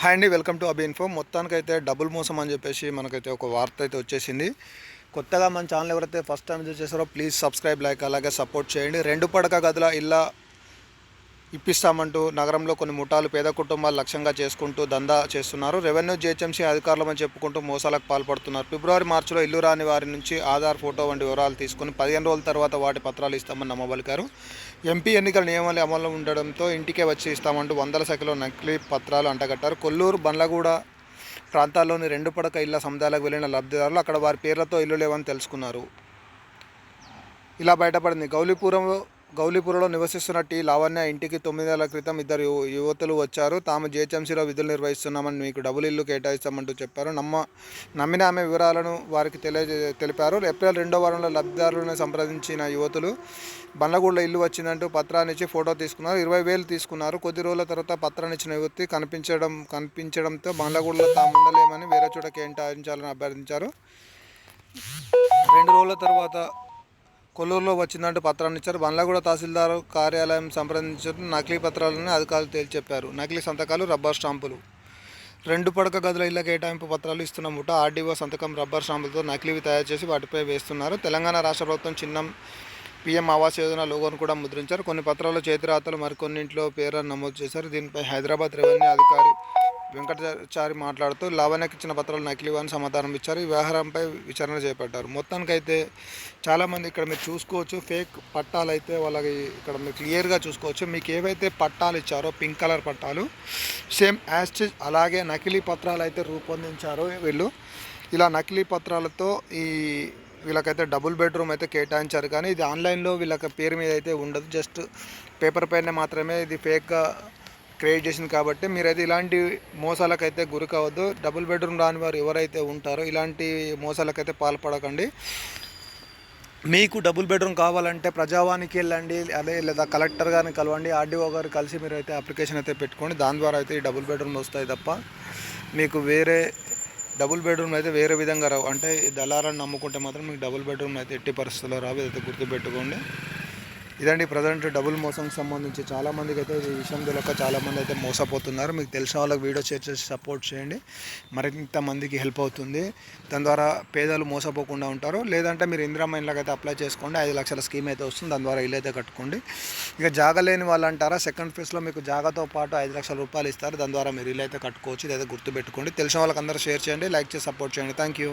Hi అండి, welcome to Abhi info. మొత్తానికైతే double మోసం అని చెప్పేసి మనకైతే ఒక వార్త అయితే వచ్చేసింది. కొత్తగా మన ఛానల్ ఎవరైతే ఫస్ట్ టైం చేశారో ప్లీజ్ సబ్స్క్రైబ్, లైక్, అలాగే సపోర్ట్ చేయండి. 2 పడక గదుల ఇళ్ళ ఇప్పిస్తామంటూ నగరంలో కొన్ని ముఠాలు పేద కుటుంబాలు లక్ష్యంగా చేసుకుంటూ దందా చేస్తున్నారు. రెవెన్యూ, జీహెచ్ఎంసీ అధికారులమని చెప్పుకుంటూ మోసాలకు పాల్పడుతున్నారు. ఫిబ్రవరి, మార్చిలో ఇల్లు రాని వారి నుంచి ఆధార్, ఫోటో వంటి వివరాలు తీసుకుని 15 రోజుల తర్వాత వాటి పత్రాలు ఇస్తామని నమ్మబలికారు. ఎంపీ ఎన్నికల నియమాలు అమలు ఉండడంతో ఇంటికే వచ్చి ఇస్తామంటూ వందల సంఖ్యలో నకిలీ పత్రాలు అంటగట్టారు. కొల్లూరు, బండ్లగూడ ప్రాంతాల్లోని 2 పడక ఇళ్ల సముదాయాలకు వెళ్లిన లబ్ధిదారులు అక్కడ వారి పేర్లతో ఇల్లు లేవని తెలుసుకున్నారు. ఇలా బయటపడింది. గౌలీపురంలో నివసిస్తున్న టీ లావణ్య ఇంటికి 9 నెలల క్రితం 2 యువతులు వచ్చారు. తాము జీహెచ్ఎంసీలో విధులు నిర్వహిస్తున్నామని, మీకు డబుల్ ఇల్లు కేటాయిస్తామంటూ చెప్పారు. నమ్మిన ఆమె వివరాలను వారికి తెలిపారు. ఏప్రిల్ 2వ వారంలో లబ్ధిదారులను సంప్రదించిన యువతులు బండ్లగూడలో ఇల్లు వచ్చిందంటూ పత్రాన్నిచ్చి ఫోటో తీసుకున్నారు. 20,000 తీసుకున్నారు. కొద్ది రోజుల తర్వాత పత్రాన్నిచ్చిన యువతి కనిపించడంతో బండ్లగూడలో తాము ఉండలేమని వేరే చోట కేటాయించాలని అభ్యర్థించారు. 2 రోజుల తర్వాత కొల్లూరులో వచ్చిందంటూ పత్రాన్ని ఇచ్చారు. బండ్లగూడ తహసీల్దార్ కార్యాలయం సంప్రదించారు. నకిలీ పత్రాలని అధికారులు తేల్చెప్పారు. నకిలీ సంతకాలు, రబ్బర్ స్టాంపులు. 2 పడక గదుల ఇళ్ల కేటాయింపు పత్రాలు ఇస్తున్న ముఠ ఆర్డీఓ సంతకం, రబ్బర్ స్టాంపులతో నకిలీవి తయారు చేసి వాటిపై వేస్తున్నారు. తెలంగాణ రాష్ట్ర ప్రభుత్వం చిన్నం పీఎం ఆవాస్ యోజన లోగోను కూడా ముద్రించారు. కొన్ని పత్రాల్లో చేతిరాతలు, మరికొన్నింటిలో పేర్లను నమోదు చేశారు. దీనిపై హైదరాబాద్ రెవెన్యూ అధికారి వెంకటాచారి మాట్లాడుతూ లావణ్యకి ఇచ్చిన పత్రాలు నకిలీవని సమాధానం ఇచ్చారు. ఈ వ్యవహారంపై విచారణ చేపట్టారు. మొత్తానికైతే చాలామంది ఇక్కడ మీరు చూసుకోవచ్చు, ఫేక్ పట్టాలు అయితే వాళ్ళకి ఇక్కడ మీరు క్లియర్గా చూసుకోవచ్చు. మీకు ఏవైతే పట్టాలు ఇచ్చారో పింక్ కలర్ పట్టాలు సేమ్ యాజ్ అలాగే నకిలీ పత్రాలు అయితే రూపొందించారు వీళ్ళు. ఇలా నకిలీ పత్రాలతో వీళ్ళకైతే డబుల్ బెడ్రూమ్ అయితే కేటాయించారు. కానీ ఇది ఆన్లైన్లో వీళ్ళకి పేరు మీద అయితే ఉండదు, జస్ట్ పేపర్ పైన మాత్రమే ఇది ఫేక్గా క్రియేట్ చేసింది. కాబట్టి మీరైతే ఇలాంటి మోసాలకైతే గురి కావద్దు. డబుల్ బెడ్రూమ్ రాని వారు ఎవరైతే ఉంటారో ఇలాంటి మోసాలకైతే పాల్పడకండి. మీకు డబుల్ బెడ్రూమ్ కావాలంటే ప్రజావానికి వెళ్ళండి, అదే లేదా కలెక్టర్ గారిని కలవండి, ఆర్డీఓ గారు కలిసి మీరు అయితే అప్లికేషన్ అయితే పెట్టుకోండి. దాని ద్వారా అయితే ఈ డబుల్ బెడ్రూమ్ వస్తాయి తప్ప మీకు వేరే డబుల్ బెడ్రూమ్ అయితే వేరే విధంగా రావు. అంటే దళారాన్ని నమ్ముకుంటే మాత్రం మీకు డబుల్ బెడ్రూమ్ అయితే ఎట్టి పరిస్థితుల్లో రావు. ఇదైతే గుర్తుపెట్టుకోండి. ఇదండి ప్రజెంట్ డబుల్ మోసంకి సంబంధించి చాలామందికి అయితే ఈ విషయం తెలియక చాలామంది అయితే మోసపోతున్నారు. మీకు తెలిసిన వాళ్ళకి వీడియో షేర్ చేసి సపోర్ట్ చేయండి, మరింత మందికి హెల్ప్ అవుతుంది. దాని ద్వారా పేదలు మోసపోకుండా ఉంటారు. లేదంటే మీరు ఇందిరమ్మ ఇళ్ళకి అయితే అప్లై చేసుకోండి, 5 లక్షల స్కీమ్ అయితే వస్తుంది, దాని ద్వారా ఇల్లు అయితే కట్టుకోండి. ఇక జాగా లేని వాళ్ళు అంటారా, సెకండ్ ఫేజ్లో మీకు జాగాతో పాటు 5 లక్షల రూపాయలు ఇస్తారు, దాని ద్వారా మీరు ఇల్లు అయితే కట్టుకోవచ్చు. ఇదైతే గుర్తుపెట్టుకోండి. తెలిసిన వాళ్ళకి అందరూ షేర్ చేయండి, లైక్ చేసి సపోర్ట్ చేయండి. Thank you.